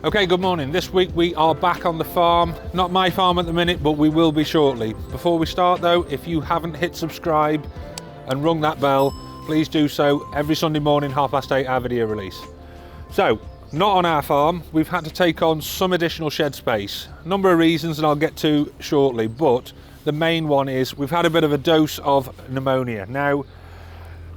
Okay, good morning. This week we are back on the farm. Not my farm at the minute, but we will be shortly. Before we start though, if you haven't hit subscribe and rung that bell, please do so. Every Sunday morning, 8:30, our video release. So, not on our farm, we've had to take on some additional shed space. A number of reasons that I'll get to shortly, but the main one is we've had a bit of a dose of pneumonia. Now,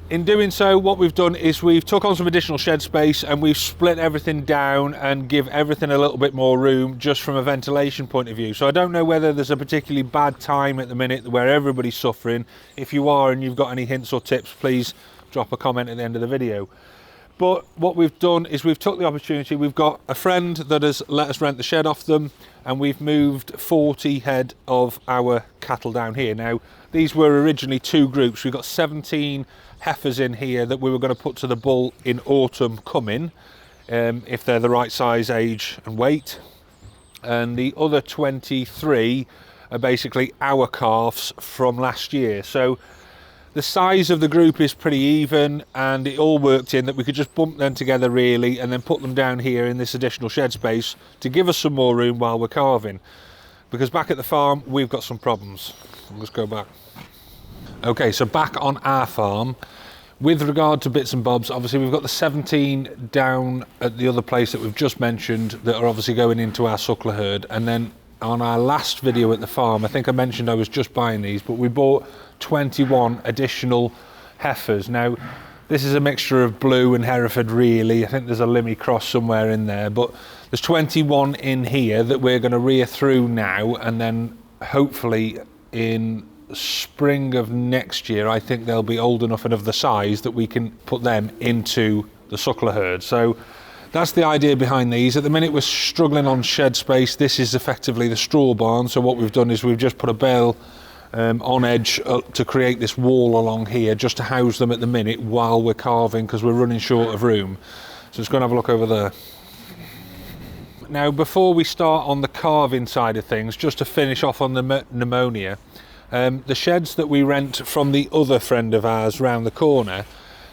in doing so, what we've done is we've took on some additional shed space and we've split everything down and give everything a little bit more room just from a ventilation point of view. So I don't know whether there's a particularly bad time at the minute where everybody's suffering. If you are and you've got any hints or tips, please drop a comment at the end of the video. But what we've done is we've took the opportunity, we've got a friend that has let us rent the shed off them, and we've moved 40 head of our cattle down here. Now, these were originally two groups. We've got 17 heifers in here that we were going to put to the bull in autumn coming, if they're the right size, age and weight. And the other 23 are basically our calves from last year. So the size of the group is pretty even, and it all worked in that we could just bump them together really and then put them down here in this additional shed space to give us some more room while we're calving. Because back at the farm, we've got some problems. Let's go back. Okay, so back on our farm, with regard to bits and bobs, obviously we've got the 17 down at the other place that we've just mentioned that are obviously going into our suckler herd. And then on our last video at the farm, I think I mentioned I was just buying these, but we bought 21 additional heifers. Now, this is a mixture of blue and Hereford really. I think there's a Limmy cross somewhere in there, but there's 21 in here that we're going to rear through now, and then hopefully in spring of next year, I think they'll be old enough and of the size that we can put them into the suckler herd. So that's the idea behind these. At the minute we're struggling on shed space. This is effectively the straw barn, so what we've done is we've just put a bale on edge to create this wall along here just to house them at the minute while we're calving, because we're running short of room. So let's go and have a look over there. Now, before we start on the calving side of things, just to finish off on the pneumonia, the sheds that we rent from the other friend of ours round the corner.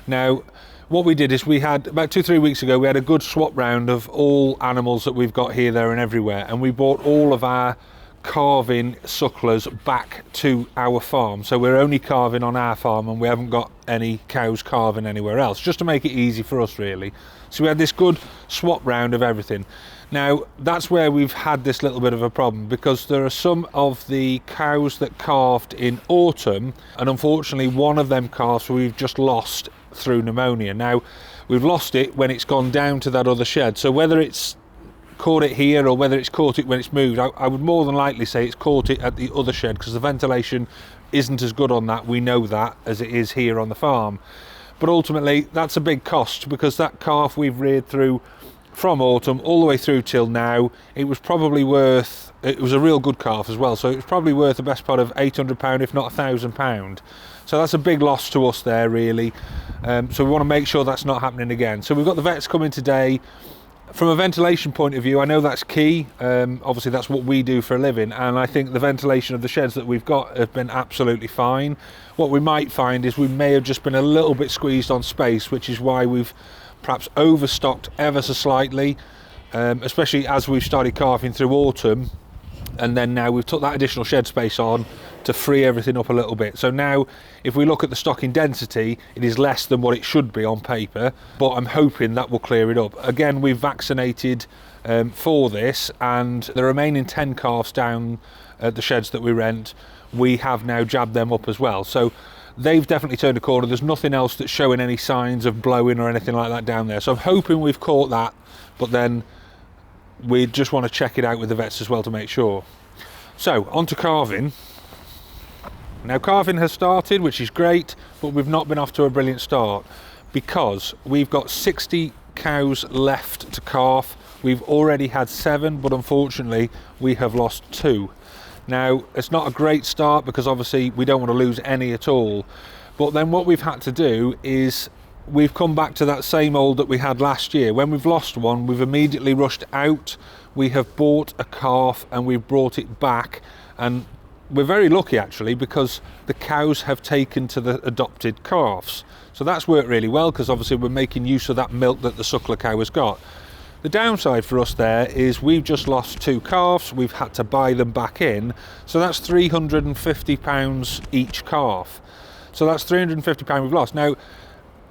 Now, what we did is we had, about 2-3 weeks ago, we had a good swap round of all animals that we've got here, there and everywhere, and we brought all of our calving sucklers back to our farm. So we're only calving on our farm and we haven't got any cows calving anywhere else, just to make it easy for us really. So we had this good swap round of everything. Now, that's where we've had this little bit of a problem, because there are some of the cows that calved in autumn, and unfortunately one of them calves we've just lost through pneumonia. Now, we've lost it when it's gone down to that other shed, so whether it's caught it here or whether it's caught it when it's moved, I would more than likely say it's caught it at the other shed, because the ventilation isn't as good on that, we know that, as it is here on the farm. But ultimately that's a big cost, because that calf we've reared through from autumn all the way through till now, it was probably worth, it was a real good calf as well, so it was probably worth the best part of £800 if not £1,000. So that's a big loss to us there really. So we want to make sure that's not happening again. So we've got the vets coming today. From a ventilation point of view, I know that's key. Obviously that's what we do for a living, and I think the ventilation of the sheds that we've got have been absolutely fine. What we might find is we may have just been a little bit squeezed on space, which is why we've perhaps overstocked ever so slightly, especially as we've started calving through autumn, and then now we've took that additional shed space on to free everything up a little bit. So now if we look at the stocking density, it is less than what it should be on paper, but I'm hoping that will clear it up. Again, we've vaccinated for this, and the remaining 10 calves down at the sheds that we rent, we have now jabbed them up as well. So they've definitely turned a corner. There's nothing else that's showing any signs of blowing or anything like that down there. So I'm hoping we've caught that, but then we just want to check it out with the vets as well to make sure. So on to calving. Now, calving has started, which is great, but we've not been off to a brilliant start, because we've got 60 cows left to calf. We've already had 7, but unfortunately we have lost 2. Now, it's not a great start, because obviously we don't want to lose any at all. But then what we've had to do is we've come back to that same old that we had last year. When we've lost one, we've immediately rushed out. We have bought a calf and we've brought it back, and we're very lucky actually, because the cows have taken to the adopted calves. So that's worked really well, because obviously we're making use of that milk that the suckler cow has got. The downside for us there is we've just lost 2 calves, we've had to buy them back in, so that's £350 each calf. So that's £350 we've lost. Now,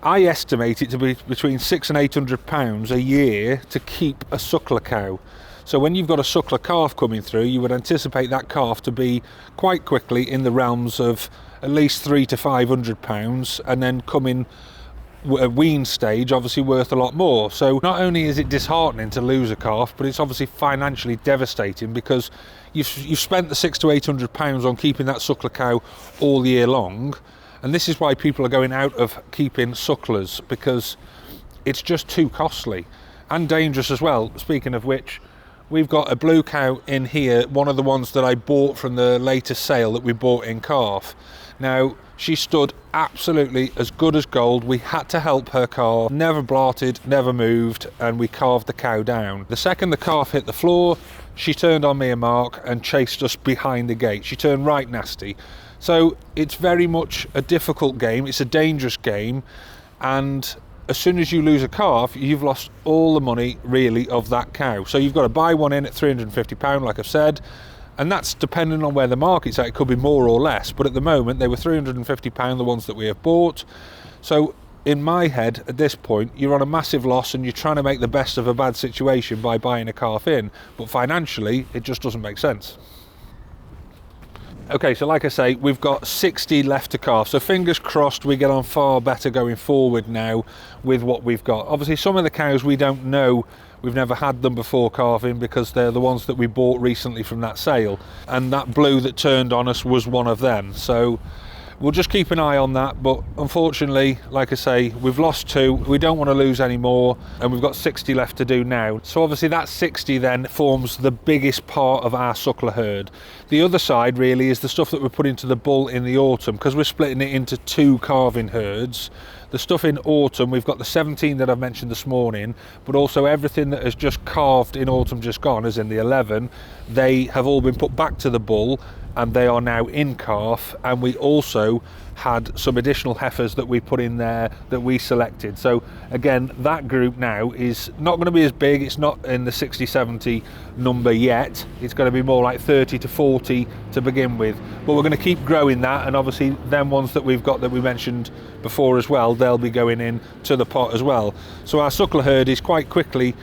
I estimate it to be between £600 and £800 a year to keep a suckler cow. So when you've got a suckler calf coming through, you would anticipate that calf to be quite quickly in the realms of at least £300 to £500, and then coming a wean stage, obviously worth a lot more. So not only is it disheartening to lose a calf, but it's obviously financially devastating, because you've spent the £600 to £800 on keeping that suckler cow all year long, and this is why people are going out of keeping sucklers, because it's just too costly and dangerous as well. Speaking of which, we've got a blue cow in here, one of the ones that I bought from the latest sale that we bought in calf. Now, she stood absolutely as good as gold. We had to help her calf, never blarted, never moved, and we calved the cow down. The second the calf hit the floor, she turned on me and Mark and chased us behind the gate. She turned right nasty. So it's very much a difficult game, it's a dangerous game, and as soon as you lose a calf, you've lost all the money really of that cow. So you've got to buy one in at £350, like I've said, and that's depending on where the market's at. It could be more or less, but at the moment they were £350, the ones that we have bought. So in my head at this point, you're on a massive loss and you're trying to make the best of a bad situation by buying a calf in, but financially it just doesn't make sense. Okay, so like I say, we've got 60 left to calf, so fingers crossed we get on far better going forward now with what we've got. Obviously some of the cows we don't know, we've never had them before calving, because they're the ones that we bought recently from that sale, and that blue that turned on us was one of them. So we'll just keep an eye on that, but unfortunately, like I say, we've lost 2, we don't want to lose any more, and we've got 60 left to do now. So obviously that 60 then forms the biggest part of our suckler herd. The other side really is the stuff that we're putting to the bull in the autumn, because we're splitting it into 2 calving herds. The stuff in autumn, we've got the 17 that I've mentioned this morning, but also everything that has just calved in autumn just gone, as in the 11, they have all been put back to the bull, and they are now in calf. And we also had some additional heifers that we put in there that we selected. So again, that group now is not going to be as big, it's not in the 60-70 number yet, it's going to be more like 30 to 40 to begin with, but we're going to keep growing that, and obviously them ones that we've got that we mentioned before as well, they'll be going in to the pot as well. So our suckler herd is quite quickly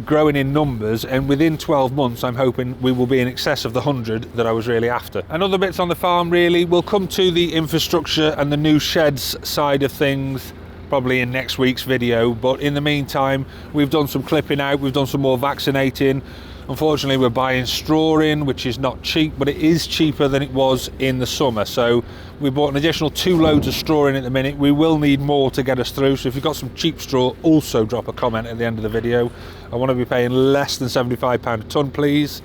growing in numbers, and within 12 months I'm hoping we will be in excess of the 100 that I was really after. And other bits on the farm really, we'll come to the infrastructure and the new sheds side of things probably in next week's video, but in the meantime we've done some clipping out, we've done some more vaccinating. Unfortunately we're buying straw in, which is not cheap, but it is cheaper than it was in the summer. So we bought an additional 2 loads of straw in at the minute. We will need more to get us through, so if you've got some cheap straw, also drop a comment at the end of the video. I want to be paying less than £75 a tonne, please.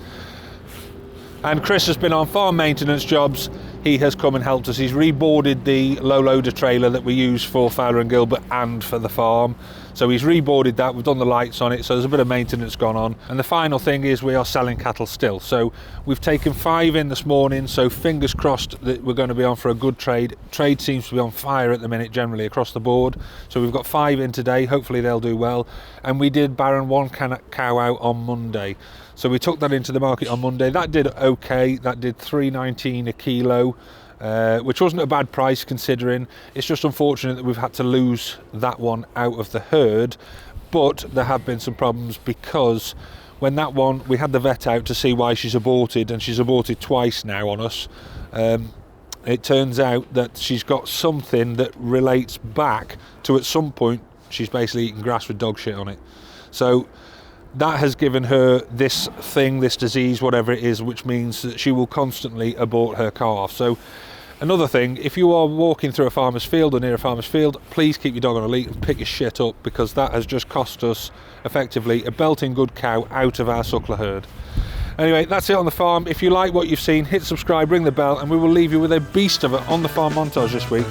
And Chris has been on farm maintenance jobs. He has come and helped us. He's reboarded the low loader trailer that we use for Fowler and Gilbert and for the farm. So he's reboarded that, we've done the lights on it, so there's a bit of maintenance gone on. And the final thing is we are selling cattle still. So we've taken 5 in this morning, so fingers crossed that we're going to be on for a good trade. Trade seems to be on fire at the minute generally across the board. So we've got 5 in today, hopefully they'll do well. And we did barren 1 cow out on Monday. So we took that into the market on Monday. That did okay, that did £3.19 a kilo. Which wasn't a bad price considering. It's just unfortunate that we've had to lose that one out of the herd, but there have been some problems, because when that one, we had the vet out to see why she's aborted, and she's aborted twice now on us. It turns out that she's got something that relates back to, at some point she's basically eaten grass with dog shit on it. So that has given her this thing, this disease, whatever it is, which means that she will constantly abort her calf. So another thing, if you are walking through a farmer's field or near a farmer's field, please keep your dog on a lead and pick your shit up, because that has just cost us effectively a belting good cow out of our suckler herd. Anyway, that's it on the farm. If you like what you've seen, hit subscribe, ring the bell, and we will leave you with a beast of it on the farm montage this week.